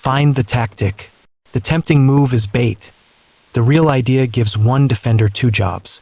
Find the tactic. The tempting move is bait. The real idea gives one defender two jobs.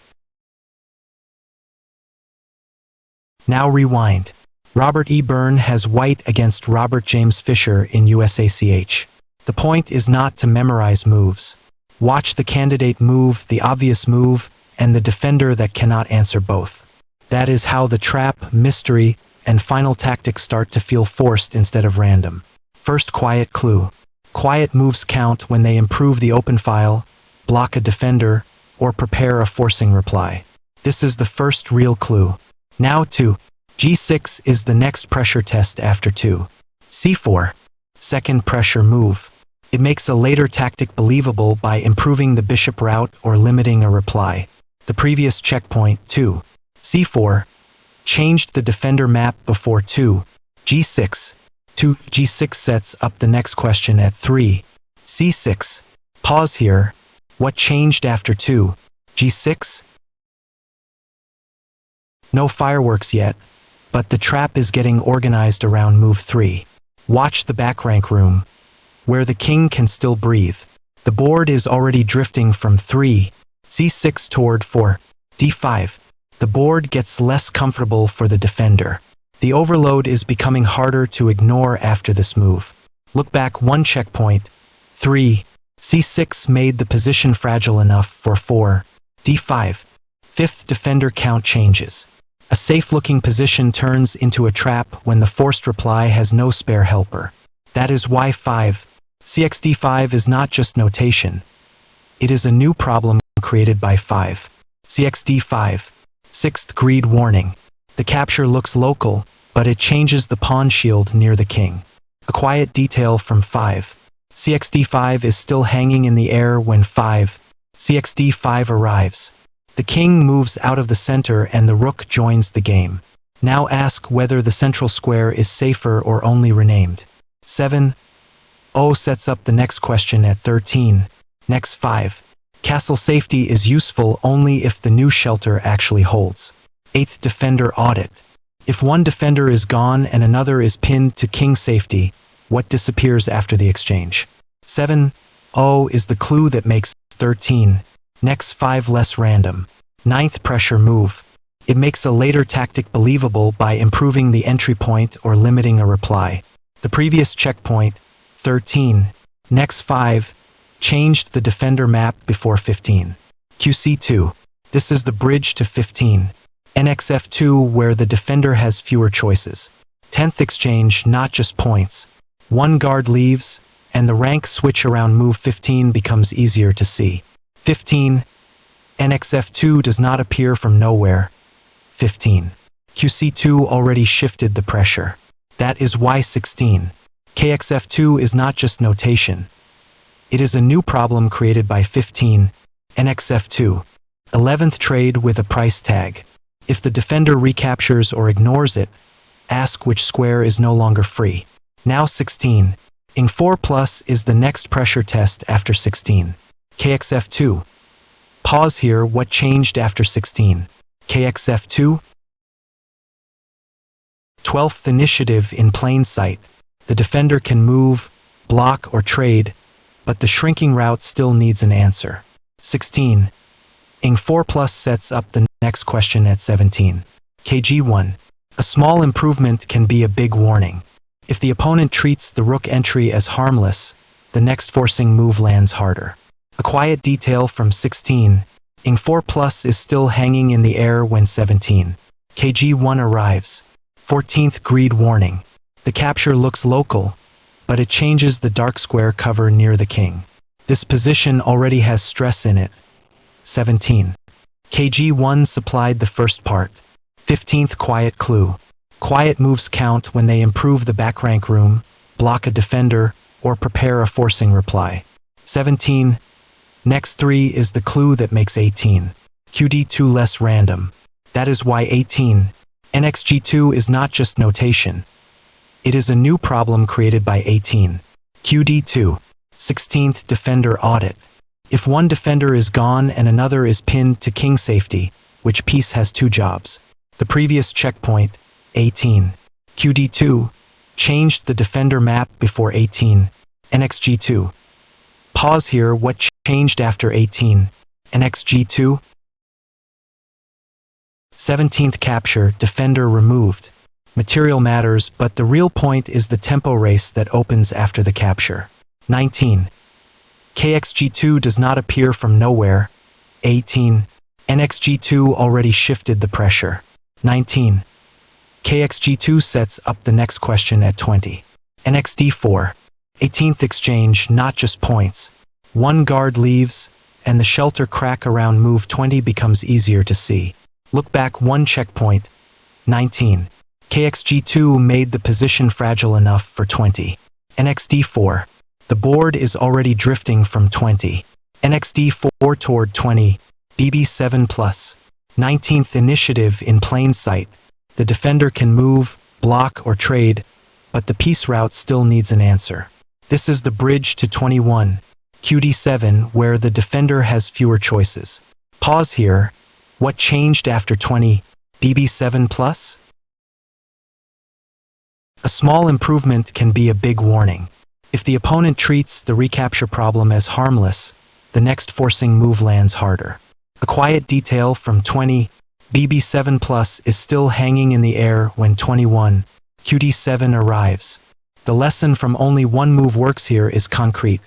Now rewind. Robert E. Byrne has white against Robert James Fisher in USACH. The point is not to memorize moves. Watch the candidate move, the obvious move, and the defender that cannot answer both. That is how the trap, mystery, and final tactics start to feel forced instead of random. First quiet clue. Quiet moves count when they improve the open file, block a defender, or prepare a forcing reply. This is the first real clue. Now 2. G6 is the next pressure test after 2. C4. Second pressure move. It makes a later tactic believable by improving the bishop route or limiting a reply. The previous checkpoint, 2. C4, changed the defender map before 2. G6. 2. G6 sets up the next question at 3. C6. Pause here. What changed after 2? G6? No fireworks yet, but the trap is getting organized around move 3. Watch the back rank room, where the king can still breathe. The board is already drifting from 3. C6 toward 4. D5. The board gets less comfortable for the defender. The overload is becoming harder to ignore after this move. Look back one checkpoint. 3. C6 made the position fragile enough for 4. D5. Fifth defender count changes. A safe-looking position turns into a trap when the forced reply has no spare helper. That is why 5. CXD5 is not just notation. It is a new problem created by 5. CXD5. Sixth greed warning. The capture looks local, but it changes the pawn shield near the king. A quiet detail from 5. CXD5 is still hanging in the air when 5. CXD5 arrives. The king moves out of the center and the rook joins the game. Now ask whether the central square is safer or only renamed. 7. O sets up the next question at 13. Next 5. Castle safety is useful only if the new shelter actually holds. 8th defender audit. If one defender is gone and another is pinned to king safety, what disappears after the exchange? 7. O is the clue that makes 13. Next 5 less random. 9th pressure move. It makes a later tactic believable by improving the entry point or limiting a reply. The previous checkpoint, 13. Next 5. Changed the defender map before 15. QC2. This is the bridge to 15. NXF2 where the defender has fewer choices. 10th exchange, not just points. One guard leaves, and the rank switch around move 15 becomes easier to see. 15. NXF2 does not appear from nowhere. 15. QC2 already shifted the pressure. That is why 16. KXF2 is not just notation. It is a new problem created by 15. NXF2. 11th trade with a price tag. If the defender recaptures or ignores it, ask which square is no longer free. Now 16. Ing4 plus is the next pressure test after 16. KXF2. Pause here, what changed after 16? KXF2? 12th initiative in plain sight. The defender can move, block, or trade, but the shrinking route still needs an answer. 16. Ing4 plus sets up the next question at 17. KG1. A small improvement can be a big warning. If the opponent treats the rook entry as harmless, the next forcing move lands harder. A quiet detail from 16. Ing4 plus is still hanging in the air when 17. KG1 arrives. 14th greed warning. The capture looks local, but it changes the dark square cover near the king. This position already has stress in it. 17. KG1 supplied the first part. 15th quiet clue. Quiet moves count when they improve the back rank room, block a defender, or prepare a forcing reply. 17. Next 3 is the clue that makes 18. QD2 less random. That is why 18. NXG2 is not just notation. It is a new problem created by 18. QD2. 16th defender audit. If one defender is gone and another is pinned to king safety, which piece has 2 jobs? The previous checkpoint, 18. QD2. Changed the defender map before 18. NXG2. Pause here, what changed after 18? NXG2? 17th capture, defender removed. Material matters, but the real point is the tempo race that opens after the capture. 19. KXG2 does not appear from nowhere. 18. NXG2 already shifted the pressure. 19. KXG2 sets up the next question at 20. NXD4. 18th exchange, not just points. One guard leaves, and the shelter crack around move 20 becomes easier to see. Look back, one checkpoint. 19. KXG2 made the position fragile enough for 20. NXD4. The board is already drifting from 20. NXD4 toward 20. BB7 plus. 19th initiative in plain sight. The defender can move, block, or trade, but the piece route still needs an answer. This is the bridge to 21. QD7, where the defender has fewer choices. Pause here. What changed after 20? BB7 plus? A small improvement can be a big warning. If the opponent treats the recapture problem as harmless, the next forcing move lands harder. A quiet detail from 20, BB7 plus is still hanging in the air when 21, QD7 arrives. The lesson from only one move works here is concrete.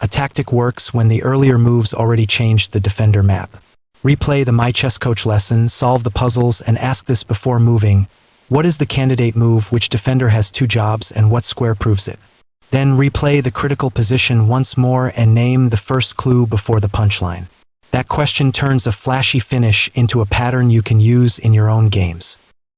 A tactic works when the earlier moves already changed the defender map. Replay the My Chess Coach lesson, solve the puzzles, and ask this before moving. What is the candidate move, which defender has 2 jobs, and what square proves it? Then replay the critical position once more and name the first clue before the punchline. That question turns a flashy finish into a pattern you can use in your own games.